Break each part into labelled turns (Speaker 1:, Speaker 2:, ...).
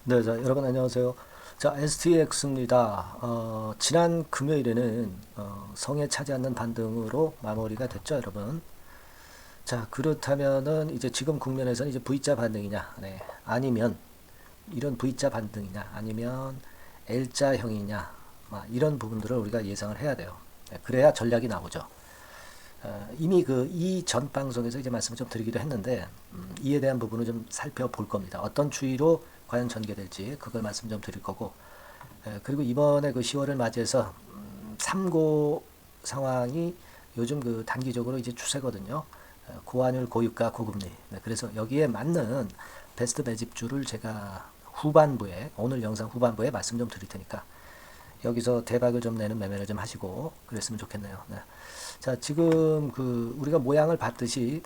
Speaker 1: 네, 자, 여러분 안녕하세요. 자, STX입니다. 지난 금요일에는 성에 차지 않는 반등으로 마무리가 됐죠, 여러분. 자, 그렇다면은 이제 지금 국면에서는 이제 V자 반등이냐, 네, 아니면 이런 V자 반등이냐, 아니면 L자형이냐, 이런 부분들을 우리가 예상을 해야 돼요. 네, 그래야 전략이 나오죠. 이미 그 이전 방송에서 이제 말씀을 좀 드리기도 했는데 이에 대한 부분을 좀 살펴볼 겁니다. 어떤 추이로 과연 전개될지 그걸 말씀 좀 드릴 거고 그리고 이번에 그 10월을 맞이해서 삼고 상황이 요즘 그 단기적으로 이제 추세거든요. 고환율, 고유가, 고금리. 네, 그래서 여기에 맞는 베스트 매집주를 제가 후반부에 오늘 영상 후반부에 말씀 좀 드릴 테니까 여기서 대박을 좀 내는 매매를 좀 하시고 그랬으면 좋겠네요. 네. 자, 지금 그 우리가 모양을 봤듯이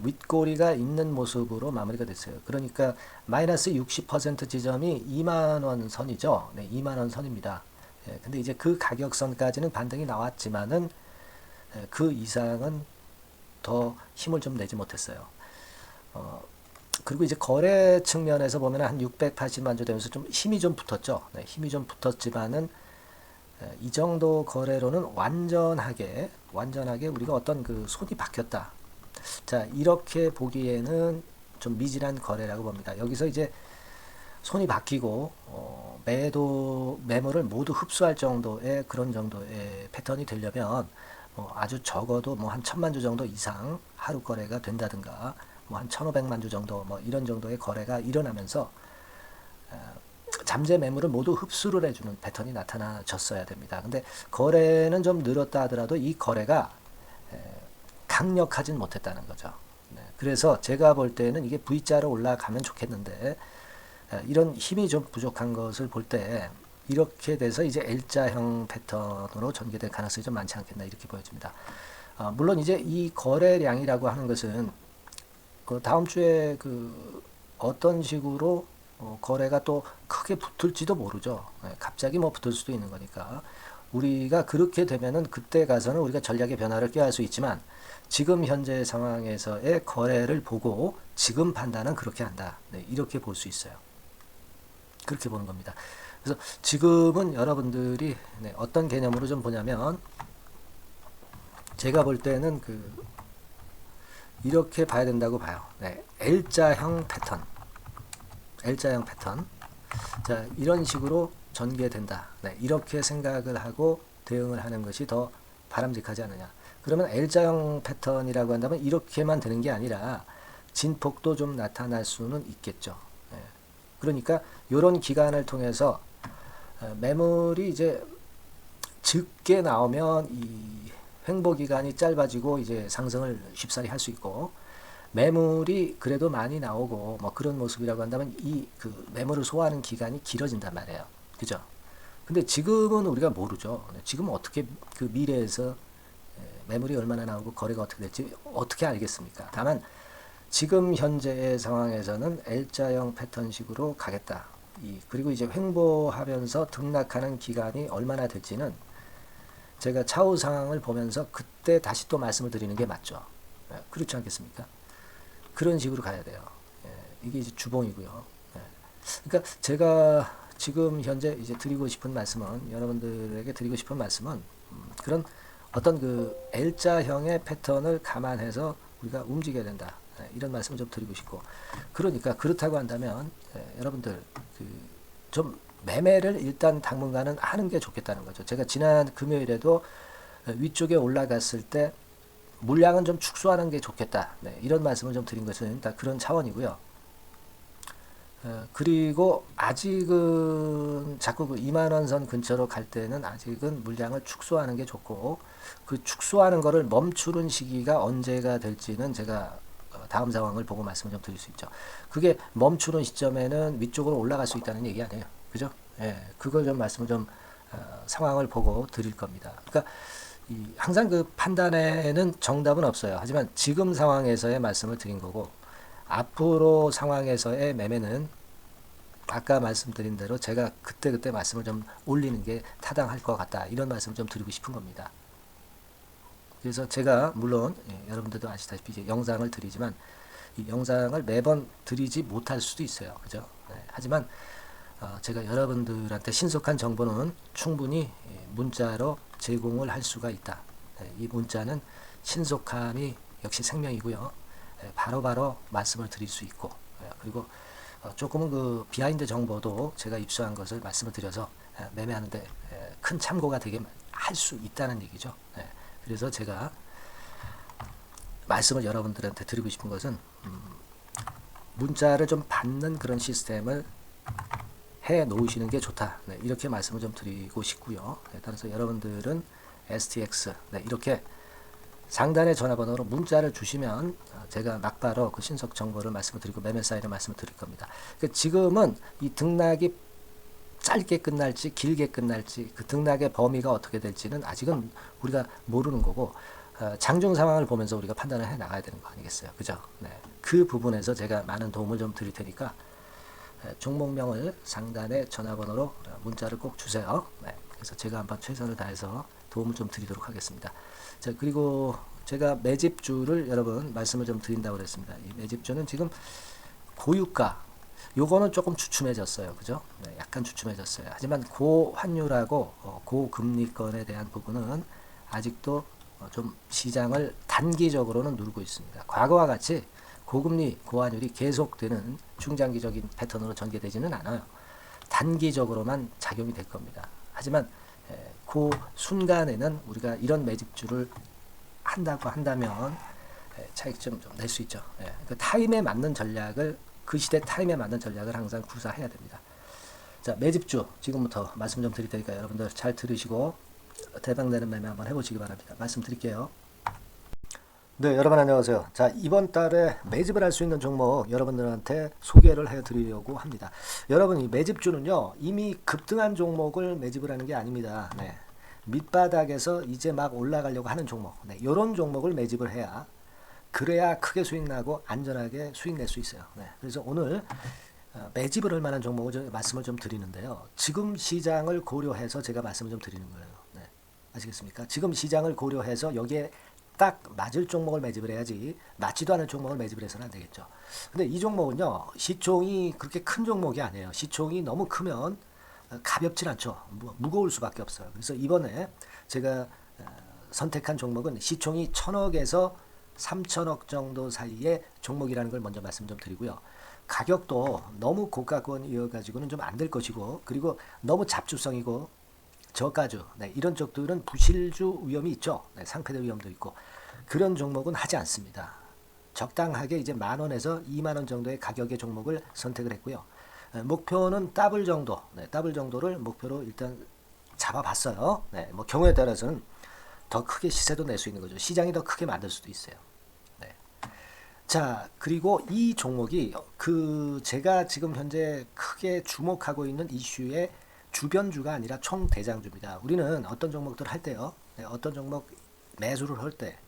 Speaker 1: 윗꼬리가 있는 모습으로 마무리가 됐어요. 그러니까 마이너스 60% 지점이 2만 원 선이죠. 네, 2만 원 선입니다. 예, 근데 이제 그 가격선까지는 반등이 나왔지만은 그 이상은 더 힘을 좀 내지 못했어요. 어, 그리고 이제 거래 측면에서 보면 한 680만 주 되면서 좀 힘이 좀 붙었죠. 네, 힘이 좀 붙었지만은 이 정도 거래로는 완전하게 우리가 어떤 그 손이 박혔다. 자, 이렇게 보기에는 좀 미진한 거래라고 봅니다. 여기서 이제 손이 바뀌고 매물을 모두 흡수할 정도의 그런 정도의 패턴이 되려면 뭐 아주 적어도 뭐 한 1,000만 주 정도 이상 하루 거래가 된다든가 뭐 한 1,500만 주 정도 뭐 이런 정도의 거래가 일어나면서 잠재 매물을 모두 흡수를 해주는 패턴이 나타나졌어야 됩니다. 근데 거래는 좀 늘었다 하더라도 이 거래가 강력하진 못했다는 거죠. 네, 그래서 제가 볼 때는 이게 V자로 올라가면 좋겠는데 이런 힘이 좀 부족한 것을 볼 때 이렇게 돼서 이제 L자형 패턴으로 전개될 가능성이 좀 많지 않겠나 이렇게 보여집니다. 물론 이제 이 거래량이라고 하는 것은 그 다음 주에 그 어떤 식으로 거래가 또 크게 붙을지도 모르죠. 갑자기 뭐 붙을 수도 있는 거니까. 우리가 그렇게 되면은 그때 가서는 우리가 전략의 변화를 꾀할 수 있지만 지금 현재 상황에서의 거래를 보고 지금 판단은 그렇게 한다. 네, 이렇게 볼 수 있어요. 그렇게 보는 겁니다. 그래서 지금은 여러분들이 어떤 개념으로 좀 보냐면 제가 볼 때는 그 이렇게 봐야 된다고 봐요. 네, L자형 패턴. L자형 패턴. 자, 이런 식으로 전개된다. 네, 이렇게 생각을 하고 대응을 하는 것이 더 바람직하지 않느냐. 그러면 L자형 패턴이라고 한다면 이렇게만 되는 게 아니라 진폭도 좀 나타날 수는 있겠죠. 네. 그러니까 이런 기간을 통해서 매물이 이제 적게 나오면 이 횡보 기간이 짧아지고 이제 상승을 쉽사리 할 수 있고 매물이 그래도 많이 나오고 뭐 그런 모습이라고 한다면 이 그 매물을 소화하는 기간이 길어진단 말이에요. 그죠? 근데 지금은 우리가 모르죠. 지금은 어떻게 그 미래에서 매물이 얼마나 나오고 거래가 어떻게 될지 어떻게 알겠습니까? 다만 지금 현재의 상황에서는 L자형 패턴식으로 가겠다. 그리고 이제 횡보하면서 등락하는 기간이 얼마나 될지는 제가 차후 상황을 보면서 그때 다시 또 말씀을 드리는 게 맞죠. 그렇지 않겠습니까? 그런 식으로 가야 돼요. 이게 이제 주봉이고요. 그러니까 제가 지금 현재 이제 드리고 싶은 말씀은 여러분들에게 드리고 싶은 말씀은 그런 어떤 그 L자형의 패턴을 감안해서 우리가 움직여야 된다. 이런 말씀을 좀 드리고 싶고 그러니까 그렇다고 한다면 여러분들 그 좀 매매를 일단 당분간은 하는 게 좋겠다는 거죠. 제가 지난 금요일에도 위쪽에 올라갔을 때 물량은 좀 축소하는 게 좋겠다. 네, 이런 말씀을 좀 드린 것은 다 그런 차원이고요. 그리고 아직은 자꾸 그 2만 원 선 근처로 갈 때는 아직은 물량을 축소하는 게 좋고 그 축소하는 거를 멈추는 시기가 언제가 될지는 제가 다음 상황을 보고 말씀을 좀 드릴 수 있죠. 그게 멈추는 시점에는 위쪽으로 올라갈 수 있다는 얘기 아니에요. 그죠? 예, 그걸 좀 말씀을 좀 상황을 보고 드릴 겁니다. 그러니까 항상 그 판단에는 정답은 없어요. 하지만 지금 상황에서의 말씀을 드린 거고 앞으로 상황에서의 매매는 아까 말씀드린 대로 제가 그때그때 말씀을 좀 올리는 게 타당할 것 같다. 이런 말씀을 좀 드리고 싶은 겁니다. 그래서 제가 물론 여러분들도 아시다시피 이제 영상을 드리지만 이 영상을 매번 드리지 못할 수도 있어요. 그죠? 네, 하지만 제가 여러분들한테 신속한 정보는 충분히 문자로 제공을 할 수가 있다. 이 문자는 신속함이 역시 생명이고요. 바로바로 말씀을 드릴 수 있고, 그리고 조금은 그 비하인드 정보도 제가 입수한 것을 말씀을 드려서 매매하는데 큰 참고가 되게 할 수 있다는 얘기죠. 그래서 제가 말씀을 여러분들한테 드리고 싶은 것은 문자를 좀 받는 그런 시스템을 해 놓으시는 게 좋다. 이렇게 말씀을 좀 드리고 싶고요. 따라서 여러분들은 STX 이렇게 상단의 전화번호로 문자를 주시면 제가 막바로 그 신속 정보를 말씀을 드리고 매매 사인을 말씀을 드릴 겁니다. 지금은 이 등락이 짧게 끝날지 길게 끝날지 그 등락의 범위가 어떻게 될지는 아직은 우리가 모르는 거고 장중 상황을 보면서 우리가 판단을 해 나가야 되는 거 아니겠어요? 그죠? 그 부분에서 제가 많은 도움을 좀 드릴 테니까 종목명을 상단의 전화번호로 문자를 꼭 주세요. 그래서 제가 한번 최선을 다해서 도움을 좀 드리도록 하겠습니다. 자, 그리고 제가 매집주를 여러분 말씀을 좀 드린다고 그랬습니다. 이 매집주는 지금 고유가 요거는 조금 주춤해졌어요. 그죠? 약간 주춤해졌어요. 하지만 고환율하고 고금리권에 대한 부분은 아직도 좀 시장을 단기적으로는 누르고 있습니다. 과거와 같이 고금리, 고환율이 계속되는 중장기적인 패턴으로 전개되지는 않아요. 단기적으로만 작용이 될 겁니다. 하지만 그 순간에는 우리가 이런 매집주를 한다고 한다면 차익점 좀 낼 수 있죠. 그 타임에 맞는 전략을 그 시대 타임에 맞는 전략을 항상 구사해야 됩니다. 자, 매집주 지금부터 말씀 좀 드릴 테니까 여러분들 잘 들으시고 대박내는 매매 한번 해보시기 바랍니다. 말씀 드릴게요. 네, 여러분 안녕하세요. 자, 이번 달에 매집을 할 수 있는 종목 여러분들한테 소개를 해드리려고 합니다. 여러분, 이 매집주는요 이미 급등한 종목을 매집을 하는 게 아닙니다. 밑바닥에서 이제 막 올라가려고 하는 종목, 이런 종목을 매집을 해야 그래야 크게 수익 나고 안전하게 수익 낼 수 있어요. 그래서 오늘 매집을 할 만한 종목을 말씀을 좀 드리는데요. 지금 시장을 고려해서 제가 말씀을 좀 드리는 거예요. 아시겠습니까? 지금 시장을 고려해서 여기에 딱 맞을 종목을 매집을 해야지 맞지도 않은 종목을 매집을 해서는 안 되겠죠. 근데 이 종목은요 시총이 그렇게 큰 종목이 아니에요. 시총이 너무 크면 가볍진 않죠. 무거울 수밖에 없어요. 그래서 이번에 제가 선택한 종목은 시총이 1000억에서 3000억 정도 사이의 종목이라는 걸 먼저 말씀 좀 드리고요. 가격도 너무 고가권이어가지고는 좀 안 될 것이고, 그리고 너무 잡주성이고 저가주 이런 쪽들은 부실주 위험이 있죠. 상패대 위험도 있고 그런 종목은 하지 않습니다. 적당하게 이제 10,000원에서 20,000원 정도의 가격의 종목을 선택을 했고요. 목표는 더블 정도, 더블 정도를 목표로 일단 잡아봤어요. 뭐 경우에 따라서는 더 크게 시세도 낼 수 있는 거죠. 시장이 더 크게 만들 수도 있어요. 자, 그리고 이 종목이 제가 지금 현재 크게 주목하고 있는 이슈의 주변주가 아니라 총대장주입니다. 우리는 어떤 종목들을 할 때요, 어떤 종목 매수를 할 때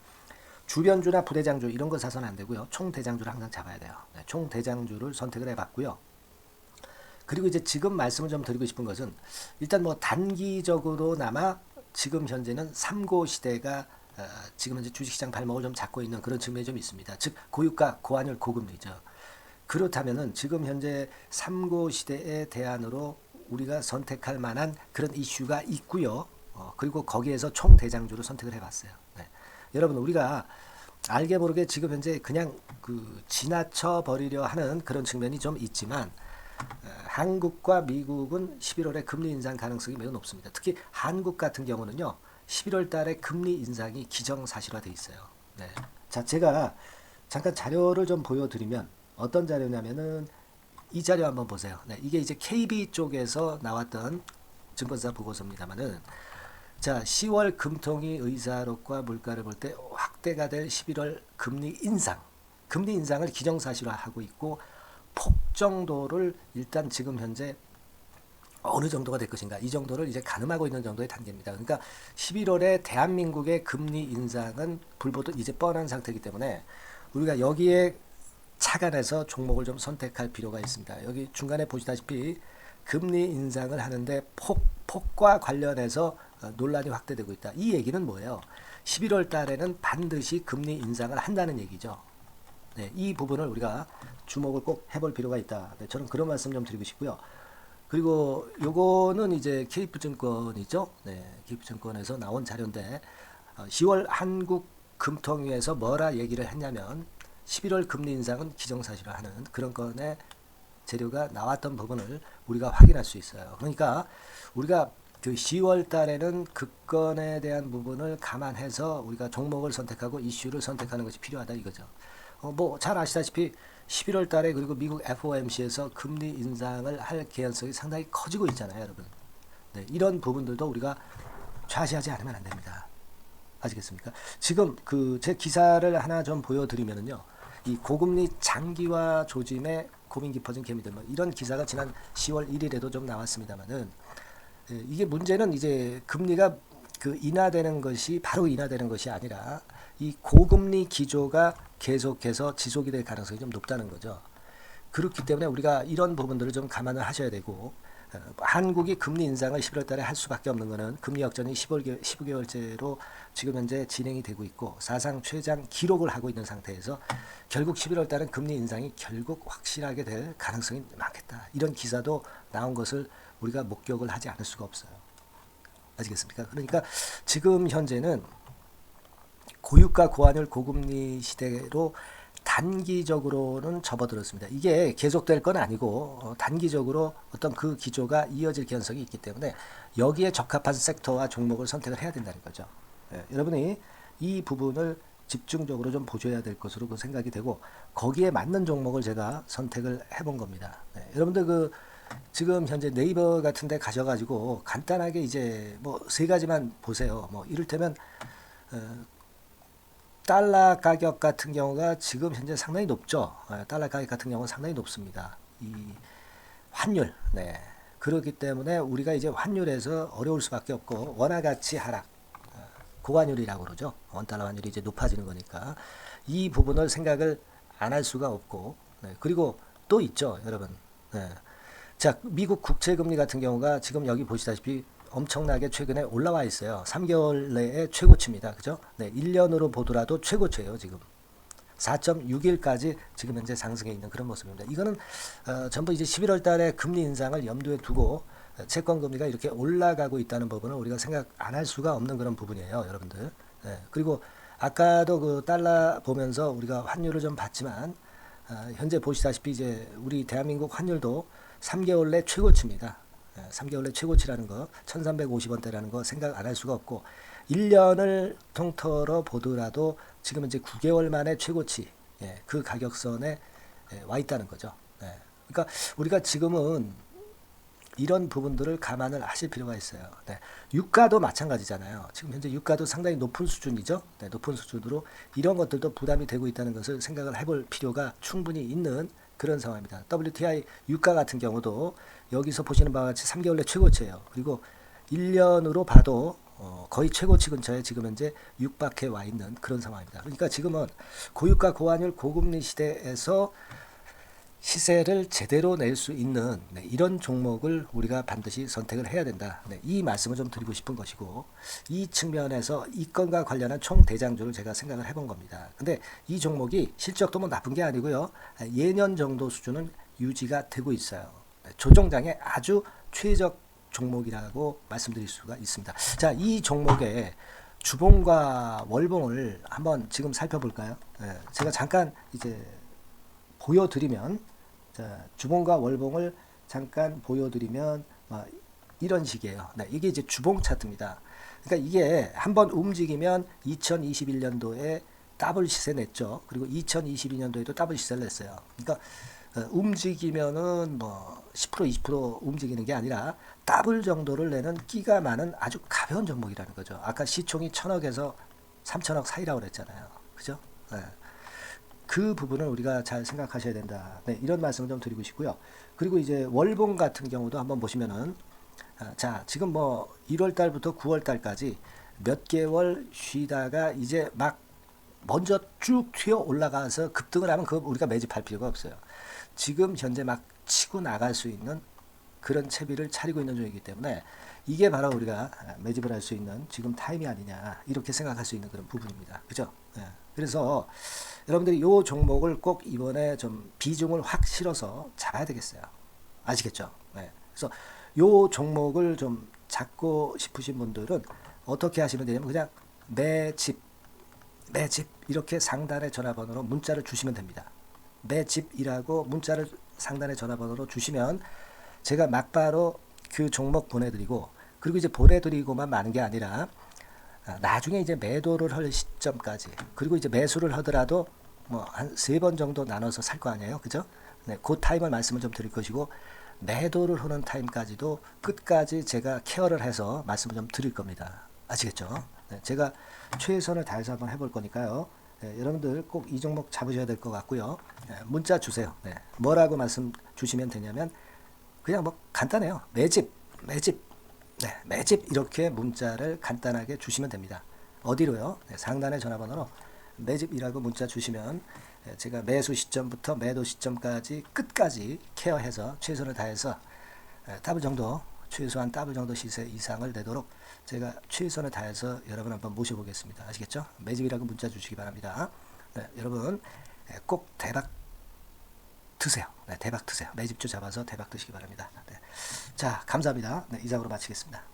Speaker 1: 주변주나 부대장주 이런 거 사서는 안 되고요. 총대장주를 항상 잡아야 돼요. 총대장주를 선택을 해봤고요. 그리고 이제 지금 말씀을 좀 드리고 싶은 것은 일단 뭐 단기적으로나마 지금 현재는 3고 시대가 지금 현재 주식시장 발목을 좀 잡고 있는 그런 측면이 좀 있습니다. 즉 고유가, 고환율, 고금리죠. 그렇다면은 지금 현재 3고 시대의 대안으로 우리가 선택할 만한 그런 이슈가 있고요. 그리고 거기에서 총대장주를 선택을 해봤어요. 여러분, 우리가 알게 모르게 지금 현재 그냥 지나쳐 버리려 하는 그런 측면이 좀 있지만 한국과 미국은 11월에 금리 인상 가능성이 매우 높습니다. 특히 한국 같은 경우는요 11월 달에 금리 인상이 기정사실화되어 있어요. 자, 제가 잠깐 자료를 좀 보여드리면 어떤 자료냐면은 이 자료 한번 보세요. 이게 이제 KB 쪽에서 나왔던 증권사 보고서입니다만은, 자, 10월 금통위 의사록과 물가를 볼 때 확대가 될 11월 금리 인상을 기정사실화하고 있고, 폭 정도를 일단 지금 현재 어느 정도가 될 것인가, 이 정도를 이제 가늠하고 있는 정도의 단계입니다. 그러니까 11월에 대한민국의 금리 인상은 불보듯 이제 뻔한 상태이기 때문에 우리가 여기에 착안해서 종목을 좀 선택할 필요가 있습니다. 여기 중간에 보시다시피 금리 인상을 하는데 폭과 관련해서 논란이 확대되고 있다. 이 얘기는 뭐예요? 11월 달에는 반드시 금리 인상을 한다는 얘기죠. 이 부분을 우리가 주목을 꼭 해볼 필요가 있다. 저는 그런 말씀 좀 드리고 싶고요. 그리고 요거는 이제 KF증권이죠. 네, KF증권에서 나온 자료인데 10월 한국금통위에서 뭐라 얘기를 했냐면 11월 금리 인상은 기정사실화하는 그런 건의 재료가 나왔던 부분을 우리가 확인할 수 있어요. 그러니까 우리가 그 10월 달에는 그 건에 대한 부분을 감안해서 우리가 종목을 선택하고 이슈를 선택하는 것이 필요하다 이거죠. 뭐 잘 아시다시피 11월 달에 그리고 미국 FOMC에서 금리 인상을 할 개연성이 상당히 커지고 있잖아요, 여러분. 네, 이런 부분들도 우리가 좌시하지 않으면 안 됩니다. 아시겠습니까? 지금 그 제 기사를 하나 좀 보여드리면은요, 이 고금리 장기화 조짐에 고민 깊어진 개미들 뭐 이런 기사가 지난 10월 1일에도 좀 나왔습니다만은 이게 문제는 이제 금리가 그 인하되는 것이 바로 인하되는 것이 아니라 이 고금리 기조가 계속해서 지속이 될 가능성이 좀 높다는 거죠. 그렇기 때문에 우리가 이런 부분들을 좀 감안을 하셔야 되고 한국이 금리 인상을 11월 달에 할 수밖에 없는 것은 금리 역전이 15개월째로 지금 현재 진행이 되고 있고 사상 최장 기록을 하고 있는 상태에서 결국 11월 달은 금리 인상이 결국 확실하게 될 가능성이 많겠다. 이런 기사도 나온 것을 우리가 목격을 하지 않을 수가 없어요. 아시겠습니까? 그러니까 지금 현재는 고유가 고환율 고금리 시대로 단기적으로는 접어들었습니다. 이게 계속될 건 아니고 단기적으로 어떤 그 기조가 이어질 개연성이 있기 때문에 여기에 적합한 섹터와 종목을 선택을 해야 된다는 거죠. 여러분이 이 부분을 집중적으로 좀 보셔야 될 것으로 그 생각이 되고 거기에 맞는 종목을 제가 선택을 해본 겁니다. 여러분들 그 지금 현재 네이버 같은 데 가셔가지고 간단하게 이제 뭐 세 가지만 보세요. 뭐 이를테면 달러 가격 같은 경우가 지금 현재 상당히 높죠. 달러 가격 같은 경우는 상당히 높습니다. 이 환율, 네. 그렇기 때문에 우리가 이제 환율에서 어려울 수밖에 없고 원화 가치 하락, 고환율이라고 그러죠. 원달러 환율이 이제 높아지는 거니까 이 부분을 생각을 안 할 수가 없고, 네. 그리고 또 있죠, 여러분. 네. 자, 미국 국채금리 같은 경우가 지금 여기 보시다시피 엄청나게 최근에 올라와 있어요. 3개월 내에 최고치입니다. 그죠? 네, 1년으로 보더라도 최고치예요, 지금. 4.61까지 지금 현재 상승해 있는 그런 모습입니다. 이거는 전부 이제 11월 달에 금리 인상을 염두에 두고 채권 금리가 이렇게 올라가고 있다는 부분을 우리가 생각 안 할 수가 없는 그런 부분이에요, 여러분들. 네, 그리고 아까도 그 달러 보면서 우리가 환율을 좀 봤지만 현재 보시다시피 이제 우리 대한민국 환율도 3개월 내 최고치입니다. 3개월 내 최고치라는 거 1350원대라는 거 생각 안 할 수가 없고 1년을 통틀어 보더라도 지금 이제 9개월 만에 최고치 그 가격선에 와 있다는 거죠. 그러니까 우리가 지금은 이런 부분들을 감안을 하실 필요가 있어요. 유가도 마찬가지잖아요. 지금 현재 유가도 상당히 높은 수준이죠. 높은 수준으로 이런 것들도 부담이 되고 있다는 것을 생각을 해볼 필요가 충분히 있는 그런 상황입니다. WTI 유가 같은 경우도 여기서 보시는 바와 같이 3개월 내 최고치예요. 그리고 1년으로 봐도 거의 최고치 근처에 지금 현재 육박해 와 있는 그런 상황입니다. 그러니까 지금은 고유가 고환율 고금리 시대에서 시세를 제대로 낼 수 있는 이런 종목을 우리가 반드시 선택을 해야 된다. 이 말씀을 좀 드리고 싶은 것이고 이 측면에서 이 건과 관련한 총 대장주를 제가 생각을 해본 겁니다. 근데 이 종목이 실적도 뭐 나쁜 게 아니고요. 예년 정도 수준은 유지가 되고 있어요. 조정장의 아주 최적 종목이라고 말씀드릴 수가 있습니다. 자, 이 종목의 주봉과 월봉을 한번 지금 살펴볼까요? 제가 잠깐 이제 보여드리면 자, 주봉과 월봉을 잠깐 보여드리면 이런 식이에요. 이게 이제 주봉 차트입니다. 그러니까 이게 한번 움직이면 2021년도에 더블 시세 냈죠. 그리고 2022년도에도 더블 시세를 냈어요. 그러니까 움직이면은 뭐 10% 20% 움직이는 게 아니라 더블 정도를 내는 끼가 많은 아주 가벼운 종목이라는 거죠. 아까 시총이 1000억에서 3000억 사이라고 그랬잖아요. 그죠? 그 부분을 우리가 잘 생각하셔야 된다. 이런 말씀을 좀 드리고 싶고요. 그리고 이제 월봉 같은 경우도 한번 보시면은 자, 지금 뭐 1월 달부터 9월 달까지 몇 개월 쉬다가 이제 막 먼저 쭉 튀어 올라가서 급등을 하면 그거 우리가 매집할 필요가 없어요. 지금 현재 막 치고 나갈 수 있는 그런 채비를 차리고 있는 중이기 때문에 이게 바로 우리가 매집을 할 수 있는 지금 타임이 아니냐 이렇게 생각할 수 있는 그런 부분입니다. 그죠? 그래서 여러분들이 이 종목을 꼭 이번에 좀 비중을 확 실어서 잡아야 되겠어요. 아시겠죠? 그래서 요 종목을 좀 잡고 싶으신 분들은 어떻게 하시면 되냐면 그냥 매집 이렇게 상단의 전화번호로 문자를 주시면 됩니다. 매집이라고 문자를 상단의 전화번호로 주시면 제가 막바로 그 종목 보내드리고, 그리고 이제 보내드리고만 마는 게 아니라 나중에 이제 매도를 할 시점까지, 그리고 이제 매수를 하더라도 뭐 한 3번 정도 나눠서 살 거 아니에요, 그죠? 네, 그 타임을 말씀을 좀 드릴 것이고, 매도를 하는 타임까지도 끝까지 제가 케어를 해서 말씀을 좀 드릴 겁니다. 아시겠죠? 네, 제가 최선을 다해서 한번 해볼 거니까요. 네, 여러분들 꼭 이 종목 잡으셔야 될 것 같고요. 네, 문자 주세요. 네, 뭐라고 말씀 주시면 되냐면 그냥 뭐 간단해요. 매집, 네, 매집 이렇게 문자를 간단하게 주시면 됩니다. 어디로요? 네, 상단의 전화번호로 매집이라고 문자 주시면 제가 매수 시점부터 매도 시점까지 끝까지 케어해서 최선을 다해서 더블 정도, 최소한 더블 정도 시세 이상을 내도록 제가 최선을 다해서 여러분 한번 모셔보겠습니다. 아시겠죠? 매집이라고 문자 주시기 바랍니다. 네, 여러분 꼭 대박 드세요. 네, 대박 드세요. 매집주 잡아서 대박 드시기 바랍니다. 네. 자, 감사합니다. 네, 이상으로 마치겠습니다.